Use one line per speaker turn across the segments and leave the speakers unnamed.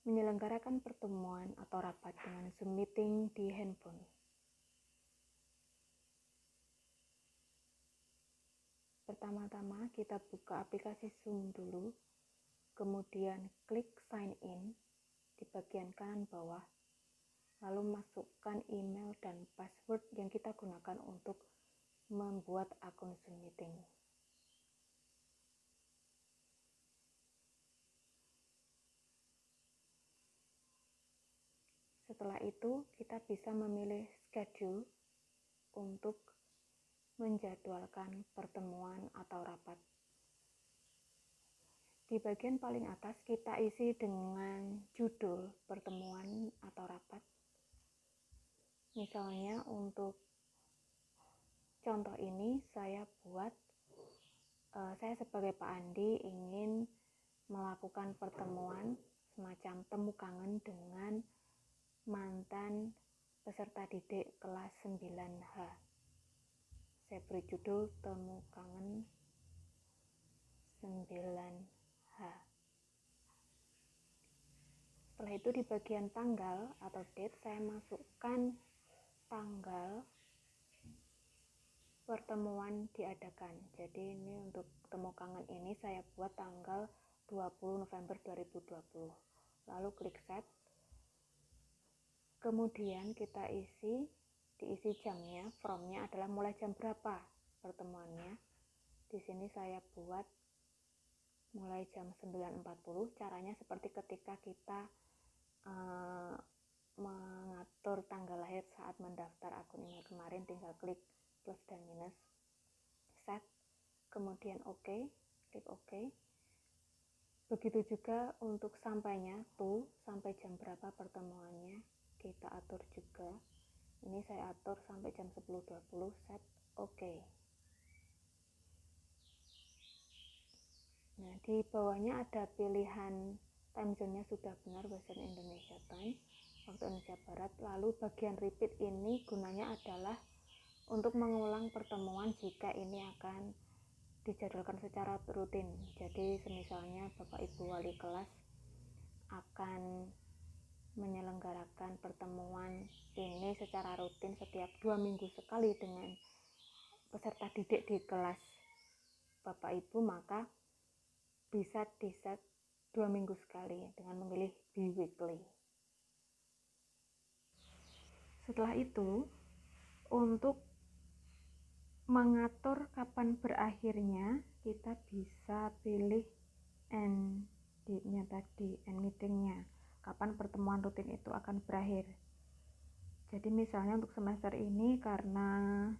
menyelenggarakan pertemuan atau rapat dengan Zoom meeting di handphone. Pertama-tama kita buka aplikasi Zoom dulu, kemudian klik sign in di bagian kanan bawah, lalu masukkan email dan password yang kita gunakan untuk membuat akun Zoom meeting. Setelah itu, kita bisa memilih schedule untuk menjadwalkan pertemuan atau rapat. Di bagian paling atas, kita isi dengan judul pertemuan atau rapat. Misalnya untuk contoh ini, saya sebagai Pak Andi ingin melakukan pertemuan semacam temu kangen dengan mantan peserta didik kelas 9H. Saya beri judul temu kangen 9H. Setelah itu di bagian tanggal atau date saya masukkan tanggal pertemuan diadakan. Jadi ini untuk temu kangen ini saya buat tanggal 20 November 2020. Lalu klik set. Kemudian kita diisi jamnya, from-nya adalah mulai jam berapa pertemuannya. Di sini saya buat mulai jam 9.40. Caranya seperti ketika kita mengatur tanggal lahir saat mendaftar akun email kemarin, tinggal klik plus dan minus, set, kemudian OK, klik OK. Begitu juga untuk sampainya, sampai jam berapa pertemuannya, kita atur juga. Ini saya atur sampai jam 10.20, set, OK. Nah, di bawahnya ada pilihan time zone-nya sudah benar, Western Indonesia Time, waktu Indonesia Barat. Lalu bagian repeat ini gunanya adalah untuk mengulang pertemuan jika ini akan dijadwalkan secara rutin. Jadi misalnya Bapak Ibu wali kelas akan menyelenggarakan pertemuan ini secara rutin setiap 2 minggu sekali dengan peserta didik di kelas Bapak Ibu, maka bisa di-set 2 minggu sekali dengan memilih bi-weekly. Setelah itu, untuk mengatur kapan berakhirnya, kita bisa pilih end date-nya tadi, end meeting-nya, kapan pertemuan rutin itu akan berakhir. Jadi misalnya untuk semester ini karena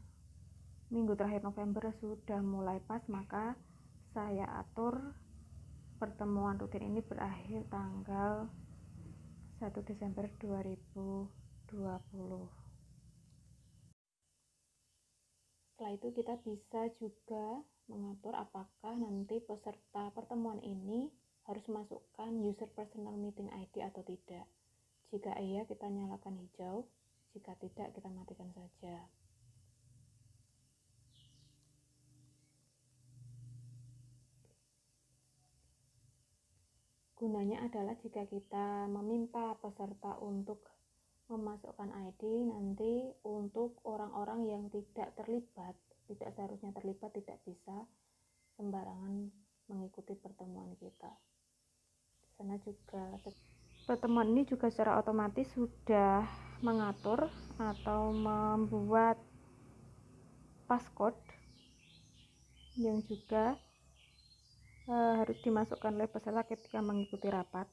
minggu terakhir November sudah mulai pas, maka saya atur pertemuan rutin ini berakhir tanggal 1 Desember 2020. Setelah itu kita bisa juga mengatur apakah nanti peserta pertemuan ini harus masukkan user personal meeting ID atau tidak. Jika iya, kita nyalakan hijau. Jika tidak, kita matikan saja. Gunanya adalah jika kita meminta peserta untuk memasukkan ID, nanti untuk orang-orang yang tidak seharusnya terlibat, tidak bisa sembarangan mengikuti pertemuan kita. Sana juga pertemuan ini juga secara otomatis sudah mengatur atau membuat passcode yang juga harus dimasukkan oleh peserta ketika mengikuti rapat.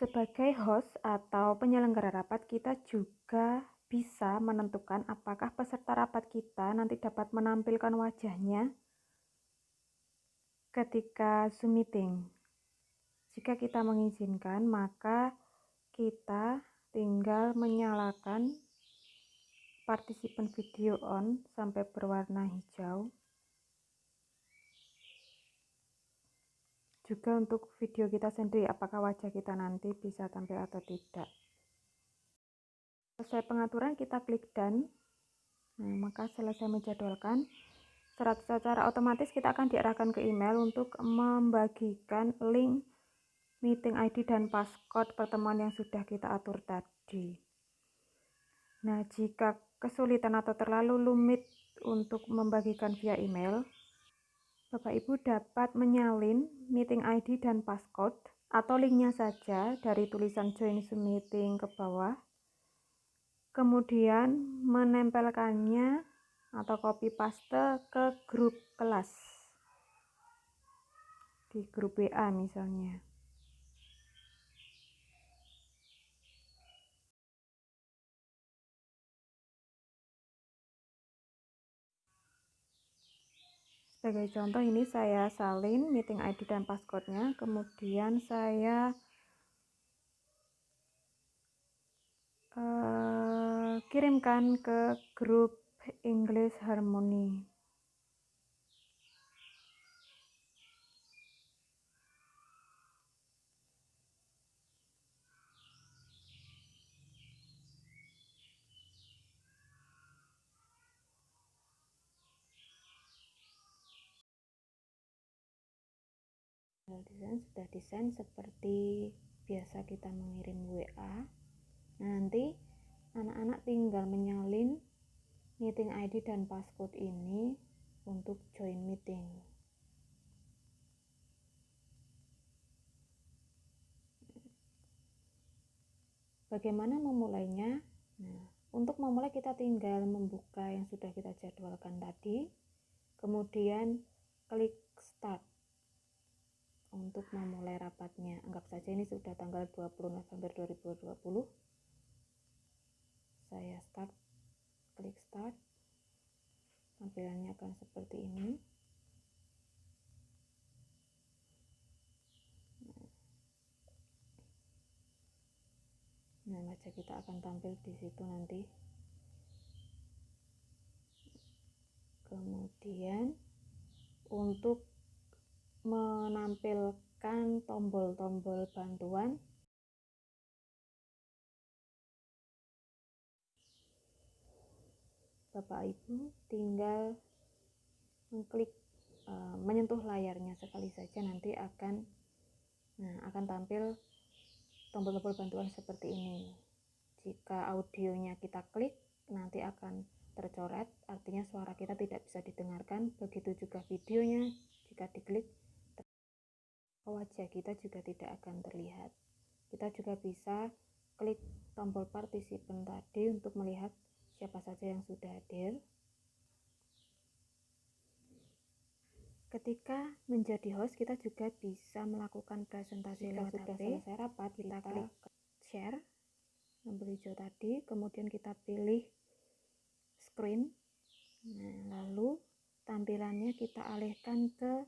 Sebagai host atau penyelenggara rapat, kita juga bisa menentukan apakah peserta rapat kita nanti dapat menampilkan wajahnya ketika Zoom meeting. Jika kita mengizinkan, maka kita tinggal menyalakan participant video on sampai berwarna hijau. Juga untuk video kita sendiri, apakah wajah kita nanti bisa tampil atau tidak. Selesai pengaturan, kita klik done. Nah, maka selesai menjadwalkan. Secara otomatis kita akan diarahkan ke email untuk membagikan link meeting ID dan passcode pertemuan yang sudah kita atur tadi. Nah, jika kesulitan atau terlalu rumit untuk membagikan via email, Bapak Ibu dapat menyalin meeting ID dan passcode atau linknya saja dari tulisan Join Zoom Meeting ke bawah, kemudian menempelkannya atau copy paste ke grup kelas, di grup WA misalnya. Sebagai contoh, ini saya salin meeting ID dan passcode-nya, kemudian saya kirimkan ke grup English Harmony. Sudah desain seperti biasa kita mengirim WA. Nanti anak-anak tinggal menyalin meeting ID dan passcode ini untuk join meeting. Bagaimana memulainya? Nah, untuk memulai kita tinggal membuka yang sudah kita jadwalkan tadi, kemudian klik start untuk memulai rapatnya. Anggap saja ini sudah tanggal 20 November 2020. Saya klik start. Tampilannya akan seperti ini. Nah, wajah kita akan tampil di situ nanti. Kemudian untuk menampilkan tombol-tombol bantuan, Bapak Ibu tinggal mengklik menyentuh layarnya sekali saja, nanti akan tampil tombol-tombol bantuan seperti ini. Jika audionya kita klik, nanti akan tercoret, artinya suara kita tidak bisa didengarkan. Begitu juga videonya, jika diklik, wajah kita juga tidak akan terlihat. Kita juga bisa klik tombol partisipan tadi untuk melihat siapa saja yang sudah hadir. Ketika menjadi host, kita juga bisa melakukan presentasi lewat HP. Sudah selesai rapat, kita klik share, tombol hijau tadi, kemudian kita pilih screen. Nah, lalu tampilannya kita alihkan ke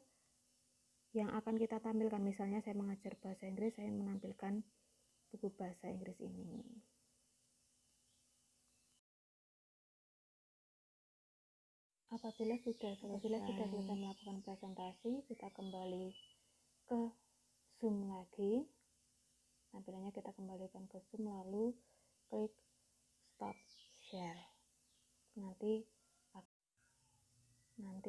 yang akan kita tampilkan. Misalnya saya mengajar bahasa Inggris, saya menampilkan buku bahasa Inggris ini. Apabila sudah selesai melakukan presentasi, kita kembali ke Zoom lagi. Tampilannya kita kembalikan ke Zoom, lalu klik stop share. Nanti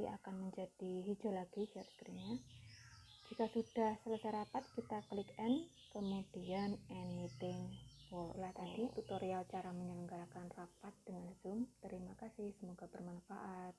akan menjadi hijau lagi share screen-nya. Jika sudah selesai rapat, kita klik end, kemudian end meeting. Tadi tutorial cara menyelenggarakan rapat dengan Zoom. Terima kasih, semoga bermanfaat.